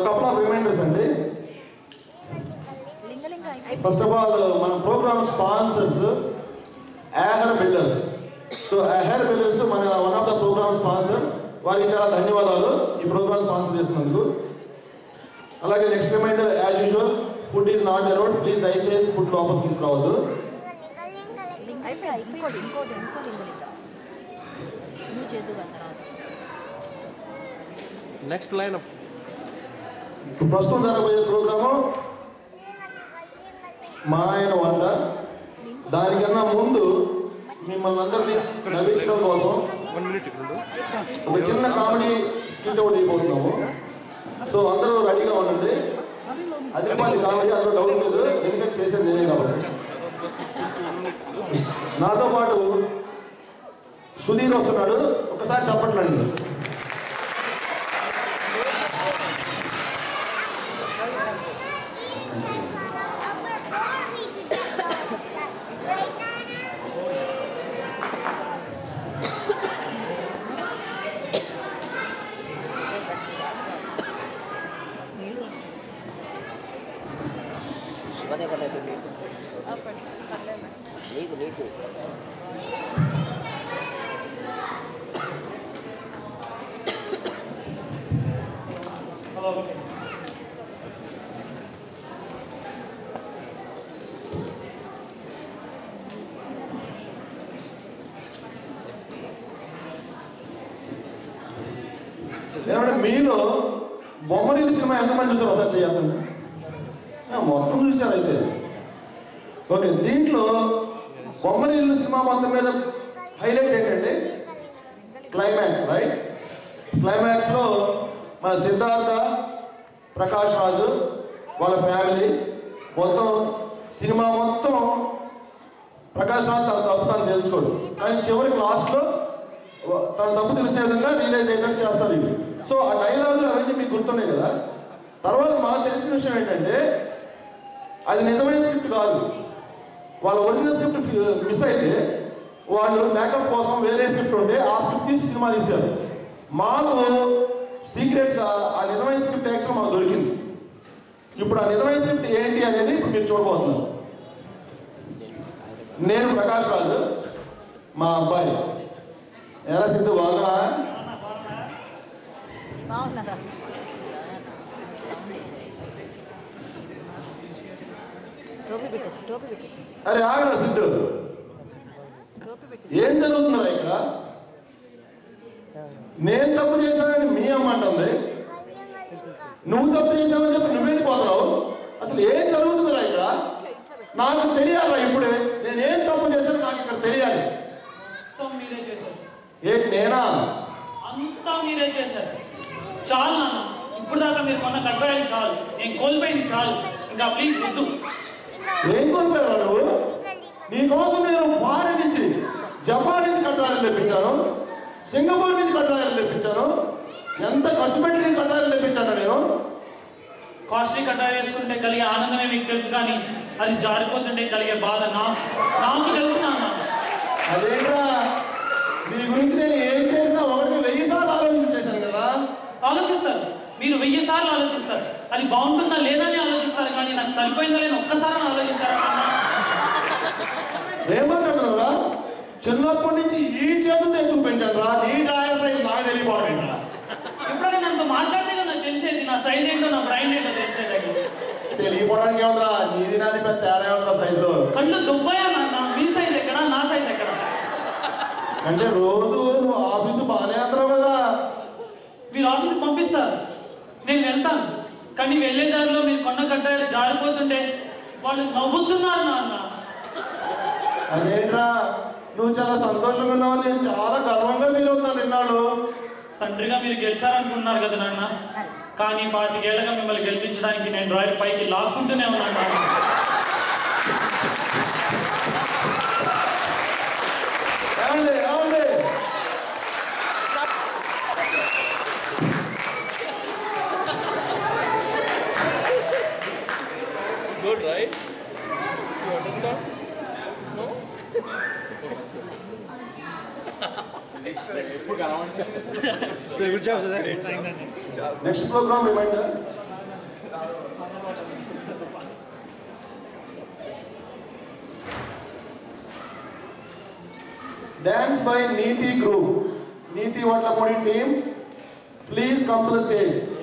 Couple of reminders అండి. First of all మన programme sponsors Ahar builders. So Ahar builders మన one of the programme sponsor. వారికి చాలా ధన్యవాదాలు ఈ ప్రోగ్రామ్ స్పాన్సర్ చేసినందుకు. అలాగే next reminder as usual, food is not allowed. Please దయచేసి ఫుడ్ లోపలికి తీసుకురావద్దు. నెక్స్ట్ లైన్ ప్రస్తుతం జరగబోయే ప్రోగ్రాము మా ఆయన వంట. దానికన్నా ముందు మిమ్మల్ని అందరినీ నవ్వించడం కోసం ఒక చిన్న కామెడీ స్కిట్ ఒకటి అయిపోతున్నాము. సో అందరూ రెడీగా ఉండండి. అది మంది కామెడీ, అందులో డౌట్ లేదు, ఎందుకంటే చేసేది నేనే కాబట్టి. నాతో పాటు సుధీర్ వస్తున్నాడు, ఒకసారి చెప్పండి. ఏమంటే మీలో బొమ్మరిల్లు సినిమా ఎంతమంది చూసారు ఒకసారి చేద్దాం. మొత్తం చూసారు అయితే. ఓకే, దీంట్లో బొమ్మరిల్లు సినిమా మొత్తం మీద హైలైట్ ఏంటంటే క్లైమాక్స్, రైట్? క్లైమాక్స్లో మన సిద్ధార్థ, ప్రకాష్ రాజు వాళ్ళ ఫ్యామిలీ మొత్తం సినిమా మొత్తం ప్రకాష్ రాజు తన తప్పు తను తెలుసుకోడు, కానీ చివరికి లాస్ట్లో తన తప్పు తెలిసే విధంగా రియలైజ్ అయ్యేటట్టు చేస్తారు ఇవి. సో ఆ డైలాగులు అవన్నీ మీకు గుర్తున్నాయి కదా. తర్వాత మాకు తెలిసిన విషయం ఏంటంటే అది నిజమైన స్క్రిప్ట్ కాదు. వాళ్ళ ఒరిజినల్ స్క్రిప్ట్ మిస్ అయితే వాళ్ళు మేకప్ కోసం వేరే స్క్రిప్ట్ ఉంటే ఆ స్క్రిప్ట్ తీసి సినిమా తీశారు. మాకు సీక్రెట్గా ఆ నిజమైన స్క్రిప్ట్ యాక్చువల్ మాకు దొరికింది. ఇప్పుడు ఆ నిజమైన స్క్రిప్ట్ ఏంటి అనేది ఇప్పుడు మీరు చూడబోతున్నారు. నేను ప్రకాష్ రాజు, మా అబ్బాయి. ఎలా సిద్ధు బాగున్నా? అరే ఆగరా సిద్ధు, ఏం జరుగుతున్నారా ఇక్కడ? నేను తప్పు చేశానని మీ అమ్మ అంటుంది, నువ్వు తప్పు చేశావని చెప్పి నువ్వేది పోతున్నావు. అసలు ఏం జరుగుతుందిరా ఇక్కడ? నాకు తెలియాలా ఇప్పుడే నేనేం తప్పు చేశాను, నాకు ఇక్కడ తెలియాలి. మీరే చేశారు. ఏంటి నేనా? అంతా మీరే చేశారు. చాలు నాన్న, ఇప్పుడు దాకా మీరు కొన్న కట్టాలి చాలు, నేను కోల్పోయింది చాలు, ఇంకా ప్లీజ్ వద్దు. ఏం కోల్పోయావు నువ్వు? నీకోసం నేను ఫారెన్ నుంచి, జపాన్ నుంచి కట్టాలని తెప్పించాను, సింగపూర్ నుంచి కట్టాలని తెప్పించాను. ఎంత ఖర్చు పెట్టి నేను కట్టాలని తెప్పించాను. నేను కాస్ట్లీ కట్టాలు వేసుకుంటే కలిగే ఆనందమే మీకు తెలుసు, కానీ అది జారిపోతుంటే కలిగే బాధ నాకు తెలుసు నాన్న. అదేంట్రా, నీ గురించి నేను ఏం చేసినా ఒకటి 1000 సార్లు ఆలోచించేశాను కదా. ఆలోచిస్తారు, మీరు 1000 సార్లు ఆలోచిస్తారు. అది బాగుంటుందా లేదా అని ఆలోచిస్తారు, కానీ నాకు సరిపోయిందా లేని ఒక్కసారి ఆలోచించారా? ఏమంటున్నావురా? చిన్నప్పటి నుంచి ఈ చేతులు ఎత్తుకు పెంచాను రా. నీ డ్రాయర్ సైజ్ నాకు తెలియపోవడం. ఎప్పుడైనా నాతో మాట్లాడితే కదా నాకు తెలిసేది, నా సైజ్ ఏంటో నా బ్రైండ్ ఏంటో తెలిసేది. తెలియపోవడానికి ఏముందిరా, నీది నాది పెద్ద తేడా ఏముందిరా సైజులో? కళ్ళు దుబ్బయా నాన్న, మీ సైజ్ ఎక్కడా నా సైజ్ ఎక్కడా? అంటే రోజు నువ్వు ఆఫీసు బాగానే అంటావు కదా. మీరు ఆఫీస్కి పంపిస్తారు, నేను వెళ్తాను, కానీ వెళ్ళే దారిలో మీరు కొన్న కట్టాలు జారిపోతుంటే వాళ్ళు నవ్వుతున్నారు నాన్న. అదేంట్రా, నువ్వు చాలా సంతోషంగా ఉన్నావు, నేను చాలా గర్వంగా ఫీల్ అవుతున్నాను. నిన్నాడు తండ్రిగా మీరు గెలిచారనుకున్నారు కదా నాన్న, కానీ 25 ఏళ్ళగా మిమ్మల్ని గెలిపించడానికి నేను డ్రాయర్ పైకి లాక్కుంటూనే ఉన్నాను నాన్న. Good, right? You understand? No? Good job, sir. Next program reminder. Dance by Neeti group. Neeti Vatlamudi team, please come to the stage.